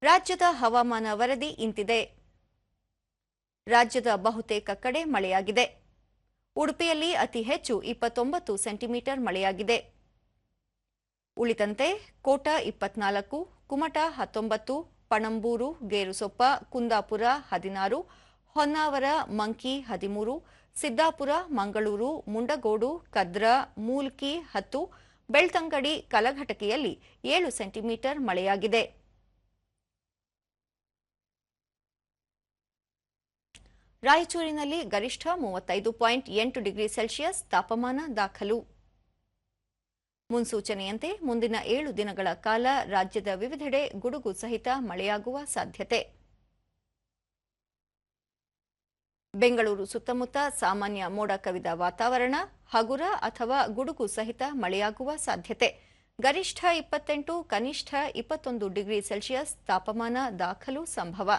ರಾಜ್ಯದ ಹವಾಮಾನ ವರದಿ ಇಂತಿದೆ. ರಾಜ್ಯದ ಬಹುತೇಕ ಕಡೆ ಮಳೆಯಾಗಿದೆ. ಉಡುಪಿಯಲ್ಲಿ ಅತಿ ಹೆಚ್ಚು 29 ಸೆಂಟಿಮೀಟರ್ ಮಳೆಯಾಗಿದೆ. ಉಳಿದಂತೆ ಕೋಟ 24, ಕುಮಟಾ 19, ಪಣಂಬೂರು, ಗೇರುಸೊಪ್ಪ, ಕುಂದಾಪುರ 16, ಹೊನ್ನಾವರ, ಮಂಕಿ 13, ಸಿದ್ದಾಪುರ, ಮಂಗಳೂರು, ಮುಂಡಗೋಡು, ಕದ್ರಾ, ಮೂಲ್ಕಿ 10, ಬೆಳ್ತಂಗಡಿ, ಕಲಘಟಕಿಯಲ್ಲಿ 7 ಸೆಂಟಿಮೀಟರ್ ಮಳೆಯಾಗಿದೆ. ರಾಯಚೂರಿನಲ್ಲಿ ಗರಿಷ್ಠ 35.8 ಡಿಗ್ರಿ ಸೆಲ್ಸಿಯಸ್ ತಾಪಮಾನ ದಾಖಲು. ಮುನ್ಸೂಚನೆಯಂತೆ ಮುಂದಿನ 7 ದಿನಗಳ ಕಾಲ ರಾಜ್ಯದ ವಿವಿಧೆಡೆ ಗುಡುಗು ಸಹಿತ ಮಳೆಯಾಗುವ ಸಾಧ್ಯತೆ. ಬೆಂಗಳೂರು ಸುತ್ತಮುತ್ತ ಸಾಮಾನ್ಯ ಮೋಡ ಕವಿದ ವಾತಾವರಣ, ಹಗುರ ಅಥವಾ ಗುಡುಗು ಸಹಿತ ಮಳೆಯಾಗುವ ಸಾಧ್ಯತೆ. ಗರಿಷ್ಠ 28, ಕನಿಷ್ಠ 21 ಡಿಗ್ರಿ ಸೆಲ್ಸಿಯಸ್ ತಾಪಮಾನ ದಾಖಲು ಸಂಭವ.